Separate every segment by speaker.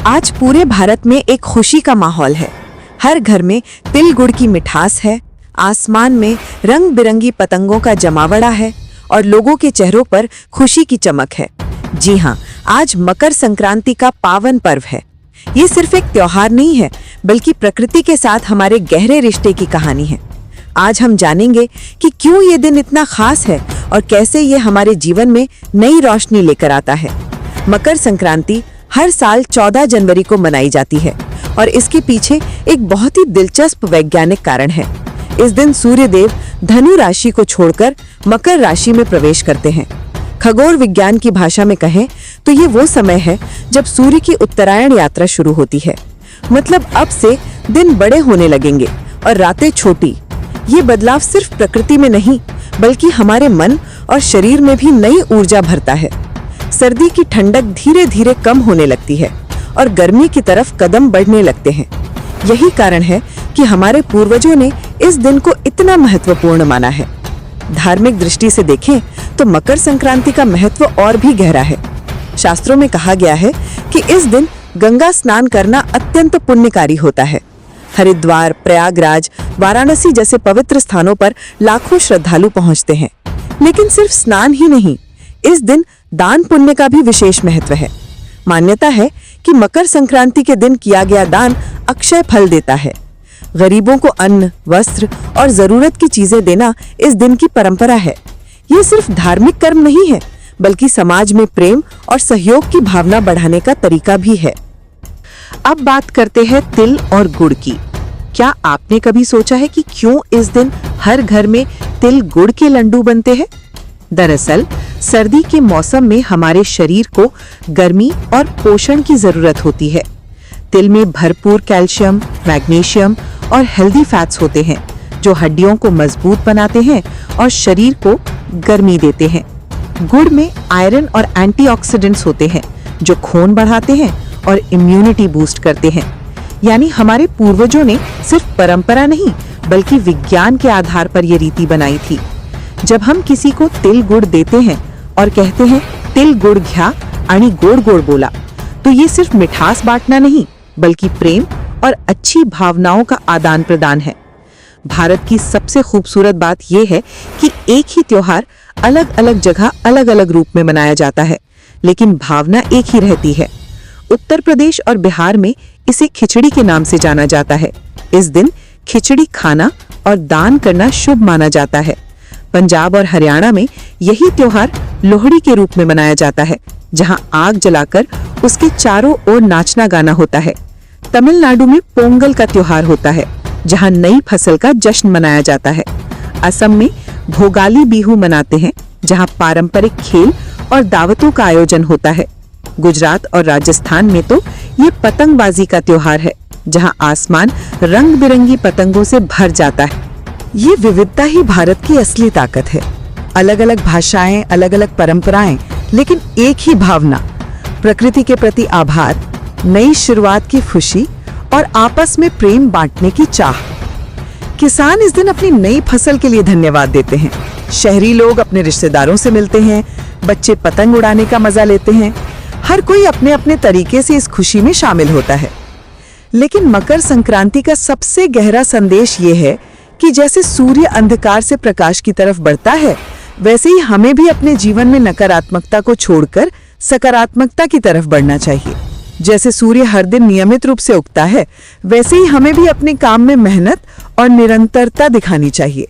Speaker 1: आज पूरे भारत में एक खुशी का माहौल है। हर घर में तिल गुड़ की मिठास है, आसमान में रंग बिरंगी पतंगों का जमावड़ा है और लोगों के चेहरों पर खुशी की चमक है। जी हाँ, आज मकर संक्रांति का पावन पर्व है। ये सिर्फ एक त्योहार नहीं है, बल्कि प्रकृति के साथ हमारे गहरे रिश्ते की कहानी है। आज हम जानेंगे कि क्यों ये दिन इतना खास है और कैसे ये हमारे जीवन में नई रोशनी लेकर आता है। मकर संक्रांति हर साल 14 जनवरी को मनाई जाती है और इसके पीछे एक बहुत ही दिलचस्प वैज्ञानिक कारण है। इस दिन सूर्य देव धनु राशि को छोड़कर मकर राशि में प्रवेश करते हैं। खगोल विज्ञान की भाषा में कहें तो ये वो समय है जब सूर्य की उत्तरायण यात्रा शुरू होती है। मतलब अब से दिन बड़े होने लगेंगे और रातें छोटी। ये बदलाव सिर्फ प्रकृति में नहीं, बल्कि हमारे मन और शरीर में भी नई ऊर्जा भरता है। सर्दी की ठंडक धीरे धीरे कम होने लगती है और गर्मी की तरफ कदम बढ़ने लगते हैं। यही कारण है कि हमारे पूर्वजों ने इस दिन को इतना महत्वपूर्ण माना है। धार्मिक दृष्टि से देखें तो मकर संक्रांति का महत्व और भी गहरा है। शास्त्रों में कहा गया है कि इस दिन गंगा स्नान करना अत्यंत पुण्यकारी होता है। हरिद्वार, प्रयागराज, वाराणसी जैसे पवित्र स्थानों पर लाखों श्रद्धालु पहुंचते हैं। लेकिन सिर्फ स्नान ही नहीं, इस दिन दान पुण्य का भी विशेष महत्व है। मान्यता है कि मकर संक्रांति के दिन किया गया दान अक्षय फल देता है। गरीबों को अन्न, वस्त्र और जरूरत की चीजें देना इस दिन की परंपरा है। ये सिर्फ धार्मिक कर्म नहीं है, बल्कि समाज में प्रेम और सहयोग की भावना बढ़ाने का तरीका भी है। अब बात करते हैं तिल और गुड़ की। क्या आपने कभी सोचा है कि क्यों इस दिन हर घर में तिल गुड़ के लड्डू बनते हैं? दरअसल सर्दी के मौसम में हमारे शरीर को गर्मी और पोषण की जरूरत होती है। तिल में भरपूर कैल्शियम, मैग्नीशियम और हेल्दी फैट्स होते हैं, जो हड्डियों को मजबूत बनाते हैं और शरीर को गर्मी देते हैं। गुड़ में आयरन और एंटीऑक्सीडेंट्स होते हैं, जो खून बढ़ाते हैं और इम्यूनिटी बूस्ट करते हैं। यानी हमारे पूर्वजों ने सिर्फ परंपरा नहीं, बल्कि विज्ञान के आधार पर यह रीति बनाई थी। जब हम किसी को तिल गुड़ देते हैं और कहते हैं तिल गुड़ घ्या आणि गोड़ गोड़ बोला, तो ये सिर्फ मिठास बांटना नहीं, बल्कि प्रेम और अच्छी भावनाओं का आदान प्रदान है। भारत की सबसे खूबसूरत बात यह है कि एक ही त्योहार अलग अलग जगह अलग अलग रूप में मनाया जाता है, लेकिन भावना एक ही रहती है। उत्तर प्रदेश और बिहार में इसे खिचड़ी के नाम से जाना जाता है। इस दिन खिचड़ी खाना और दान करना शुभ माना जाता है। पंजाब और हरियाणा में यही त्योहार लोहड़ी के रूप में मनाया जाता है, जहां आग जलाकर उसके चारों ओर नाचना गाना होता है। तमिलनाडु में पोंगल का त्योहार होता है, जहां नई फसल का जश्न मनाया जाता है। असम में भोगाली बिहू मनाते हैं, जहां पारंपरिक खेल और दावतों का आयोजन होता है। गुजरात और राजस्थान में तो ये पतंगबाजी का त्योहार है, जहां आसमान रंग बिरंगी पतंगों से भर जाता है। ये विविधता ही भारत की असली ताकत है। अलग अलग भाषाएं, अलग अलग परंपराएं, लेकिन एक ही भावना, प्रकृति के प्रति आभार, नई शुरुआत की खुशी और आपस में प्रेम बांटने की चाह। किसान इस दिन अपनी नई फसल के लिए धन्यवाद देते हैं। शहरी लोग अपने रिश्तेदारों से मिलते हैं, बच्चे पतंग उड़ाने का मजा लेते हैं। हर कोई अपने अपने तरीके से इस खुशी में शामिल होता है। लेकिन मकर संक्रांति का सबसे गहरा संदेश ये है कि जैसे सूर्य अंधकार से प्रकाश की तरफ बढ़ता है, वैसे ही हमें भी अपने जीवन में नकारात्मकता को छोड़कर सकारात्मकता की तरफ बढ़ना चाहिए। जैसे सूर्य हर दिन नियमित रूप से उगता है, वैसे ही हमें भी अपने काम में मेहनत और निरंतरता दिखानी चाहिए।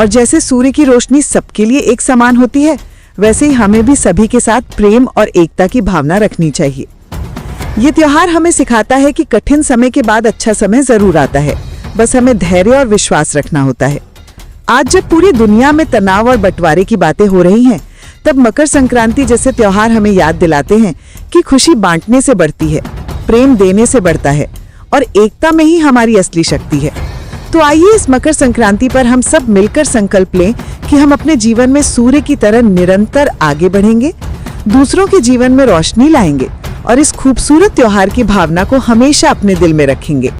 Speaker 1: और जैसे सूर्य की रोशनी सबके लिए एक समान होती है, वैसे ही हमें भी सभी के साथ प्रेम और एकता की भावना रखनी चाहिए। ये त्योहार हमें सिखाता है कि कठिन समय के बाद अच्छा समय जरूर आता है, बस हमें धैर्य और विश्वास रखना होता है। आज जब पूरी दुनिया में तनाव और बंटवारे की बातें हो रही हैं, तब मकर संक्रांति जैसे त्योहार हमें याद दिलाते हैं कि खुशी बांटने से बढ़ती है, प्रेम देने से बढ़ता है और एकता में ही हमारी असली शक्ति है। तो आइए इस मकर संक्रांति पर हम सब मिलकर संकल्प लें कि हम अपने जीवन में सूर्य की तरह निरंतर आगे बढ़ेंगे, दूसरों के जीवन में रोशनी लाएंगे और इस खूबसूरत त्योहार की भावना को हमेशा अपने दिल में रखेंगे।